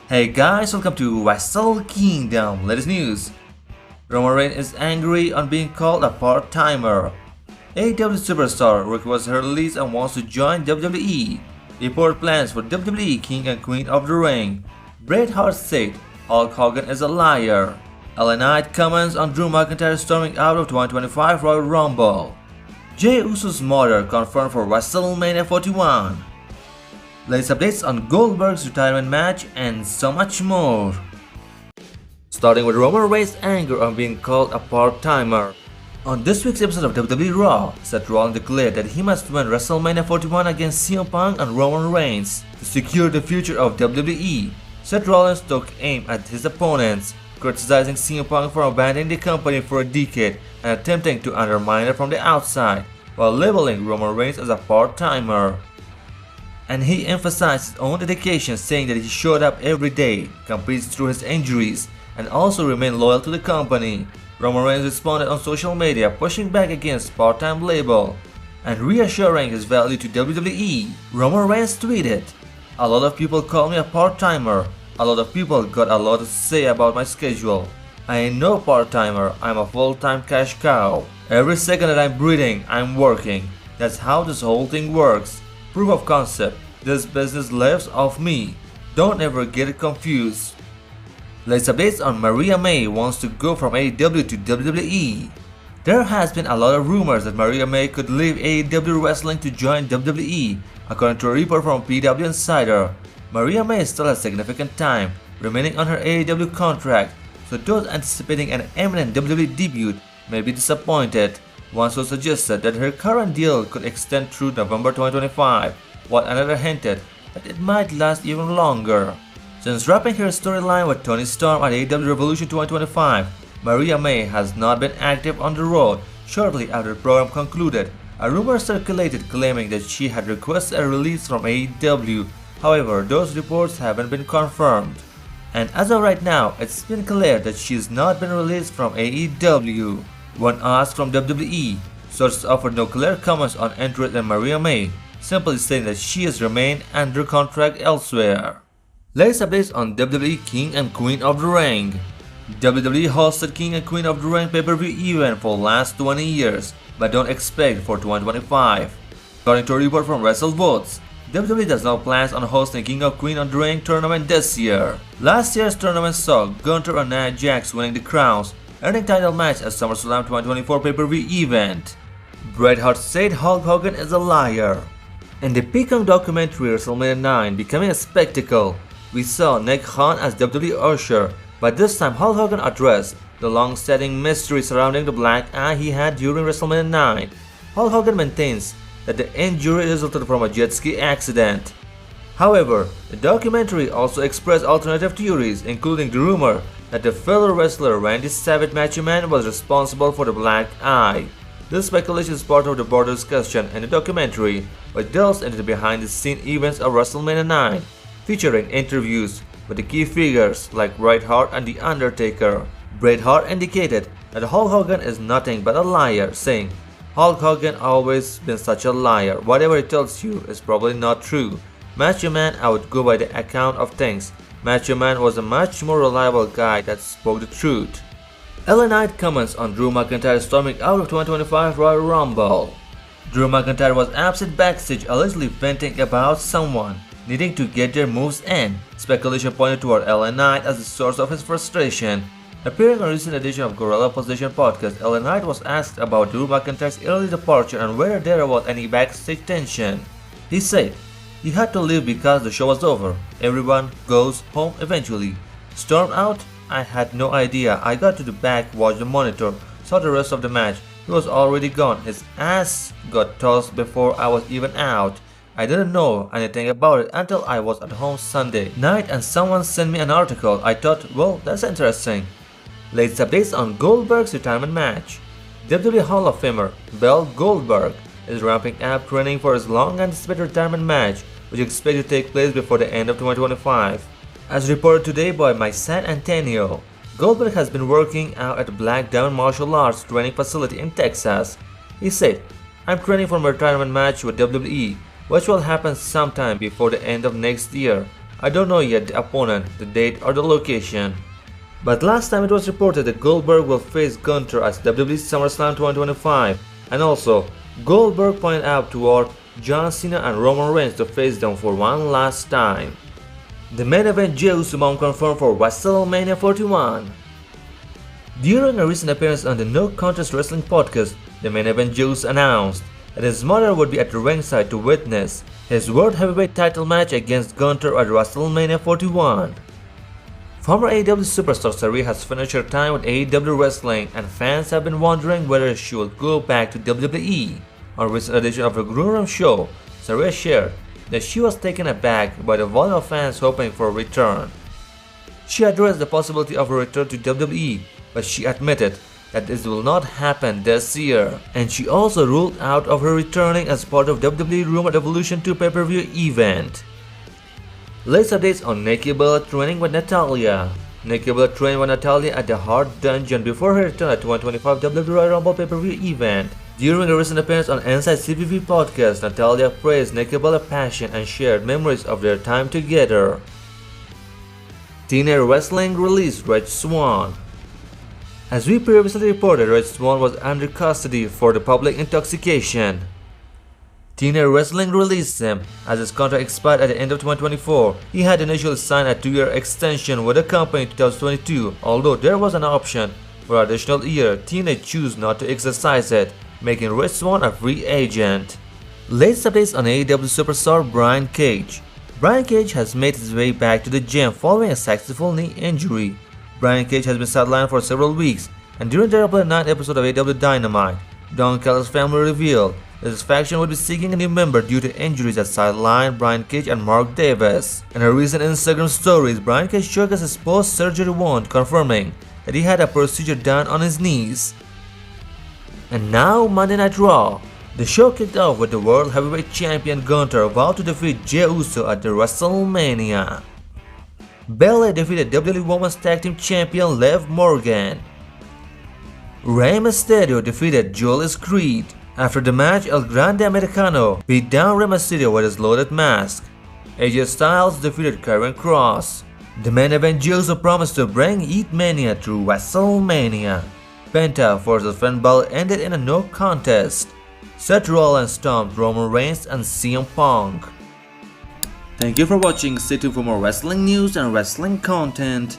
Hey guys, welcome to Wrestle Kingdom. Latest news. Roman Reigns is angry on being called a part-timer. AEW superstar requests her release and wants to join WWE. Report plans for WWE King and Queen of the Ring. Bret Hart said Hulk Hogan is a liar. LA Knight comments on Drew McIntyre storming out of 2025 Royal Rumble. Jey Uso's mother confirmed for WrestleMania 41. Latest updates on Goldberg's retirement match and so much more. Starting with Roman Reigns' anger on being called a part-timer. On this week's episode of WWE Raw, Seth Rollins declared that he must win WrestleMania 41 against CM Punk and Roman Reigns to secure the future of WWE. Seth Rollins took aim at his opponents, criticizing CM Punk for abandoning the company for a decade and attempting to undermine it from the outside, while labeling Roman Reigns as a part-timer. And he emphasized his own dedication, saying that he showed up every day, competes through his injuries, and also remained loyal to the company. Roman Reigns responded on social media, pushing back against part-time label and reassuring his value to WWE. Roman Reigns tweeted, "A lot of people call me a part-timer. A lot of people got a lot to say about my schedule. I ain't no part-timer, I'm a full-time cash cow. Every second that I'm breathing, I'm working. That's how this whole thing works. Proof of concept, this business lives off me. Don't ever get it confused." Latest updates on Mariah wants to go from AEW to WWE. There has been a lot of rumors that Mariah could leave AEW Wrestling to join WWE, according to a report from PW Insider. Mariah still has significant time remaining on her AEW contract, so those anticipating an imminent WWE debut may be disappointed. One source suggested that her current deal could extend through November 2025, while another hinted that it might last even longer. Since wrapping her storyline with Toni Storm at AEW Revolution 2025, Mariah has not been active on the road. Shortly after the program concluded, a rumor circulated claiming that she had requested a release from AEW. However, those reports haven't been confirmed. And as of right now, it's been clear that she's not been released from AEW. When asked from WWE, sources offered no clear comments on interest in Mariah, simply saying that she has remained under contract elsewhere. Latest updates on WWE King and Queen of the Ring. WWE hosted King and Queen of the Ring pay-per-view event for the last 20 years, but don't expect for 2025. According to a report from WrestleVotes, WWE does not plan on hosting King of Queen of the Ring tournament this year. Last year's tournament saw Gunther and Nia Jax winning the crowns, earning title match at SummerSlam 2024 pay-per-view event. Bret Hart said Hulk Hogan is a liar. In the Peacock documentary WrestleMania 9 Becoming a Spectacle, we saw Nick Khan as WWE Usher, but this time Hulk Hogan addressed the long-standing mystery surrounding the black eye he had during WrestleMania 9. Hulk Hogan maintains that the injury resulted from a jet ski accident. However, the documentary also expressed alternative theories, including the rumor that the fellow wrestler Randy Savage Macho Man was responsible for the black eye. This speculation is part of the broader discussion in the documentary, which delves into the behind-the-scenes events of WrestleMania 9, featuring interviews with the key figures like Bret Hart and The Undertaker. Bret Hart indicated that Hulk Hogan is nothing but a liar, saying, "Hulk Hogan always been such a liar. Whatever he tells you is probably not true. Macho Man, I would go by the account of things. Macho Man was a much more reliable guy that spoke the truth." LA Knight comments on Drew McIntyre storming out of 2025 Royal Rumble. Drew McIntyre was absent backstage, allegedly venting about someone needing to get their moves in. Speculation pointed toward LA Knight as the source of his frustration. Appearing on a recent edition of Gorilla Position podcast, LA Knight was asked about Drew McIntyre's early departure and whether there was any backstage tension. He said, "He had to leave because the show was over. Everyone goes home eventually. Storm out? I had no idea. I got to the back, watched the monitor, saw the rest of the match. He was already gone. His ass got tossed before I was even out. I didn't know anything about it until I was at home Sunday night and someone sent me an article. I thought, well, that's interesting." Latest updates on Goldberg's retirement match. WWE Hall of Famer Bill Goldberg is ramping up training for his long-anticipated retirement match, which is expected to take place before the end of 2025. As reported today by My San Antonio, Goldberg has been working out at the Black Diamond Martial Arts training facility in Texas. He said, "I'm training for my retirement match with WWE, which will happen sometime before the end of next year. I don't know yet the opponent, the date or the location. But last time it was reported that Goldberg will face Gunther at WWE SummerSlam 2025, and also Goldberg pointed out toward John Cena and Roman Reigns to face them for one last time. The main event Jey Uso confirmed for WrestleMania 41. During a recent appearance on the No Contest Wrestling podcast, the main event Jey Uso announced that his mother would be at the ringside to witness his World Heavyweight title match against Gunther at WrestleMania 41. Former AEW superstar SARAYA has finished her time with AEW Wrestling, and fans have been wondering whether she will go back to WWE. On a recent edition of the Room show, SARAYA shared that she was taken aback by the volume of fans hoping for a return. She addressed the possibility of a return to WWE, but she admitted that this will not happen this year, and she also ruled out of her returning as part of WWE Rumored Evolution 2 pay-per-view event. Latest updates on NIKKI training with NATALYA. NIKKI trained with NATALYA at the Hard Dungeon before her return at 2025 WWE Royal Rumble pay-per-view event. During a recent appearance on Inside CPV podcast, NATALYA praised NIKKI's passion and shared memories of their time together. TNA Wrestling released Red Swann. As we previously reported, Red Swann was under custody for the public intoxication. TNA Wrestling released him as his contract expired at the end of 2024. He had initially signed a 2-year extension with the company in 2022, although there was an option for an additional year. TNA chose not to exercise it, making Red Swann a free agent. Latest updates on AEW superstar Brian Cage. Brian Cage has made his way back to the gym following a successful knee injury. Brian Cage has been sidelined for several weeks, and during the April 9th episode of AEW Dynamite, Don Callis' family revealed that his faction would be seeking a new member due to injuries that sidelined Brian Cage and Mark Davis. In her recent Instagram stories, Brian Cage showcased his post-surgery wound, confirming that he had a procedure done on his knees. And now Monday Night Raw. The show kicked off with the World Heavyweight Champion Gunther vowed to defeat Jey Uso at the WrestleMania. Bayley defeated WWE Women's Tag Team Champion Liv Morgan. Rey Mysterio defeated Julius Creed. After the match, El Grande Americano beat down Rey Mysterio with his loaded mask. AJ Styles defeated Karrion Kross. The main event Jey Uso promised to bring Heat Mania to WrestleMania. Penta vs Finn Balor ended in a no contest. Seth Rollins stomped Roman Reigns and CM Punk. Thank you for watching. Stay tuned for more wrestling news and wrestling content.